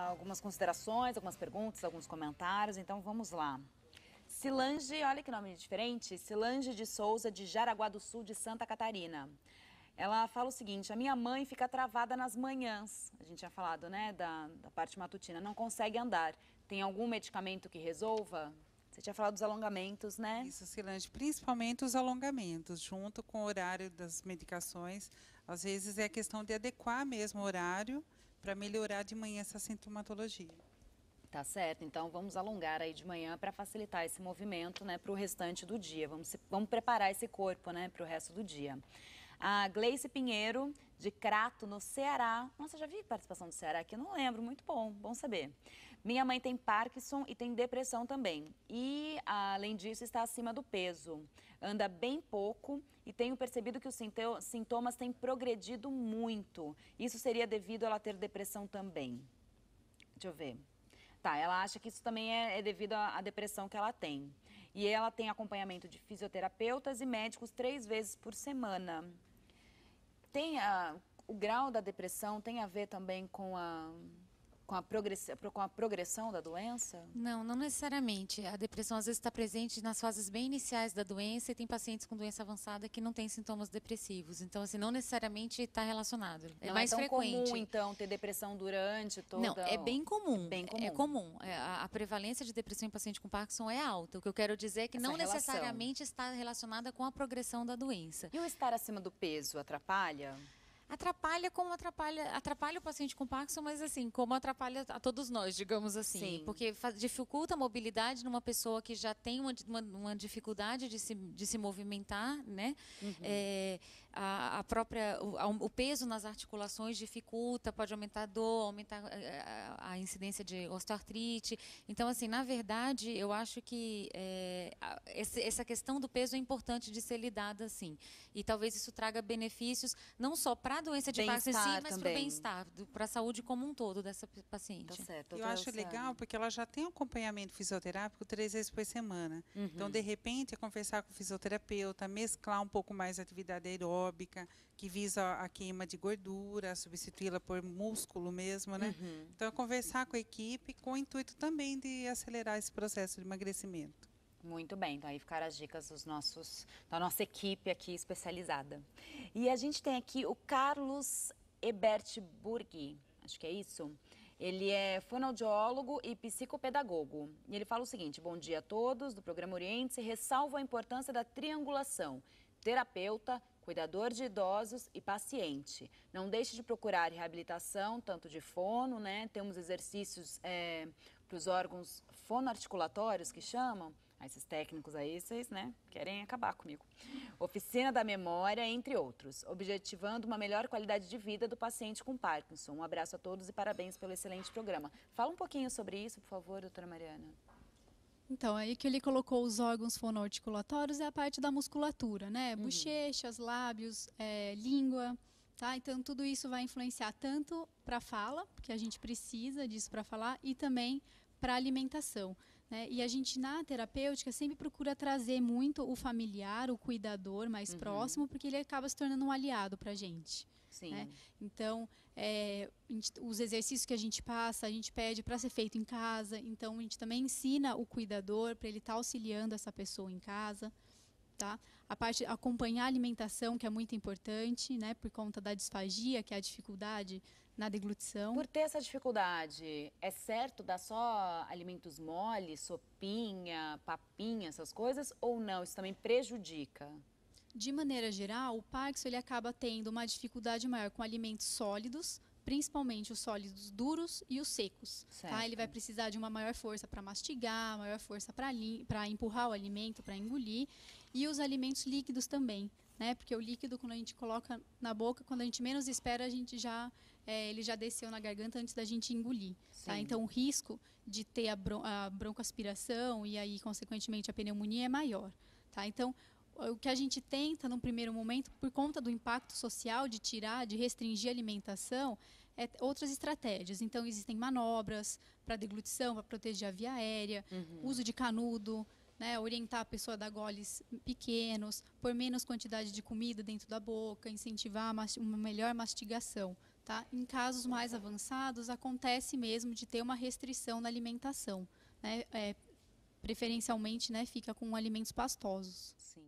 algumas considerações, algumas perguntas, alguns comentários, então vamos lá. Cilange, olha que nome diferente, Cilange de Souza, de Jaraguá do Sul, de Santa Catarina. Ela fala o seguinte: a minha mãe fica travada nas manhãs, a gente tinha falado, né, da parte matutina, não consegue andar. Tem algum medicamento que resolva? Você tinha falado dos alongamentos, né? Isso, Cilange, principalmente os alongamentos, junto com o horário das medicações. Às vezes é questão de adequar mesmo o horário para melhorar de manhã essa sintomatologia. Tá certo, então vamos alongar aí de manhã para facilitar esse movimento, né, para o restante do dia. Vamos preparar esse corpo, né, para o resto do dia. A Gleice Pinheiro, de Crato, no Ceará. Nossa, já vi participação do Ceará aqui, eu não lembro, muito bom, bom saber. Minha mãe tem Parkinson e tem depressão também. E, além disso, está acima do peso. Anda bem pouco e tenho percebido que os sintomas têm progredido muito. Isso seria devido a ela ter depressão também. Deixa eu ver. Tá, ela acha que isso também é devido à depressão que ela tem. E ela tem acompanhamento de fisioterapeutas e médicos 3 vezes por semana. O grau da depressão tem a ver também com a progressão da doença? Não, não necessariamente. A depressão às vezes está presente nas fases bem iniciais da doença e tem pacientes com doença avançada que não têm sintomas depressivos. Então, assim, não necessariamente está relacionado. É mais frequente. Não é tão comum, então, ter depressão durante toda... Não, é bem comum. É bem comum. É comum. A prevalência de depressão em paciente com Parkinson é alta. O que eu quero dizer é que não necessariamente está relacionada com a progressão da doença. E o estar acima do peso atrapalha? Atrapalha como atrapalha o paciente com Parkinson, mas assim, como atrapalha a todos nós, digamos assim. Sim. Porque dificulta a mobilidade numa pessoa que já tem uma dificuldade de se movimentar, né? Uhum. O peso nas articulações dificulta, pode aumentar a dor, aumentar a incidência de osteoartrite. Então, assim, na verdade, eu acho que essa questão do peso é importante de ser lidada, assim. E talvez isso traga benefícios, não só para a doença de Parkinson em si, mas para o bem-estar, para a saúde como um todo dessa paciente. Tá certo. Eu acho legal porque ela já tem acompanhamento fisioterápico 3 vezes por semana. Uhum. Então, de repente, é conversar com o fisioterapeuta, mesclar um pouco mais a atividade aeróbica, que visa a queima de gordura, substituí-la por músculo mesmo, né? Uhum. Então, é conversar com a equipe com o intuito também de acelerar esse processo de emagrecimento. Muito bem, então aí ficaram as dicas da nossa equipe aqui especializada. E a gente tem aqui o Carlos Ebertburg, acho que é isso. Ele é fonoaudiólogo e psicopedagogo. E ele fala o seguinte: bom dia a todos do programa Oriente-se, ressalvo a importância da triangulação, terapeuta, cuidador de idosos e paciente. Não deixe de procurar reabilitação, tanto de fono, né? Temos exercícios para os órgãos fonoarticulatórios, que chamam. Esses técnicos aí, vocês, né, querem acabar comigo. Oficina da memória, entre outros, objetivando uma melhor qualidade de vida do paciente com Parkinson. Um abraço a todos e parabéns pelo excelente programa. Fala um pouquinho sobre isso, por favor, doutora Mariana. Então, aí que ele colocou os órgãos fonoarticulatórios é a parte da musculatura, né? Bochechas, lábios, língua, tá? Então, tudo isso vai influenciar tanto para a fala, porque a gente precisa disso para falar, e também para a alimentação, né? E a gente, na terapêutica, sempre procura trazer muito o familiar, o cuidador mais próximo, porque ele acaba se tornando um aliado para a gente. Sim. Né? Então, os exercícios que a gente passa, a gente pede para ser feito em casa. Então, a gente também ensina o cuidador para ele estar auxiliando essa pessoa em casa. Tá? A parte acompanhar a alimentação, que é muito importante, né, por conta da disfagia, que é a dificuldade na deglutição. Por ter essa dificuldade, é certo dar só alimentos moles, sopinha, papinha, essas coisas, ou não? Isso também prejudica? De maneira geral, o Parkinson ele acaba tendo uma dificuldade maior com alimentos sólidos, principalmente os sólidos duros e os secos. Tá? Ele vai precisar de uma maior força para mastigar, maior força para empurrar o alimento, para engolir, e os alimentos líquidos também, né? Porque o líquido, quando a gente coloca na boca, quando a gente menos espera, a gente ele já desceu na garganta antes da gente engolir. Tá? Então, o risco de ter a broncoaspiração e aí, consequentemente, a pneumonia é maior. Tá? Então, o que a gente tenta, num primeiro momento, por conta do impacto social de tirar, de restringir a alimentação, é outras estratégias. Então, existem manobras para deglutição, para proteger a via aérea, uso de canudo, né, orientar a pessoa a dar goles pequenos, pôr menos quantidade de comida dentro da boca, incentivar uma melhor mastigação. Tá? Em casos mais avançados, acontece mesmo de ter uma restrição na alimentação, né? Preferencialmente, né, fica com alimentos pastosos. Sim.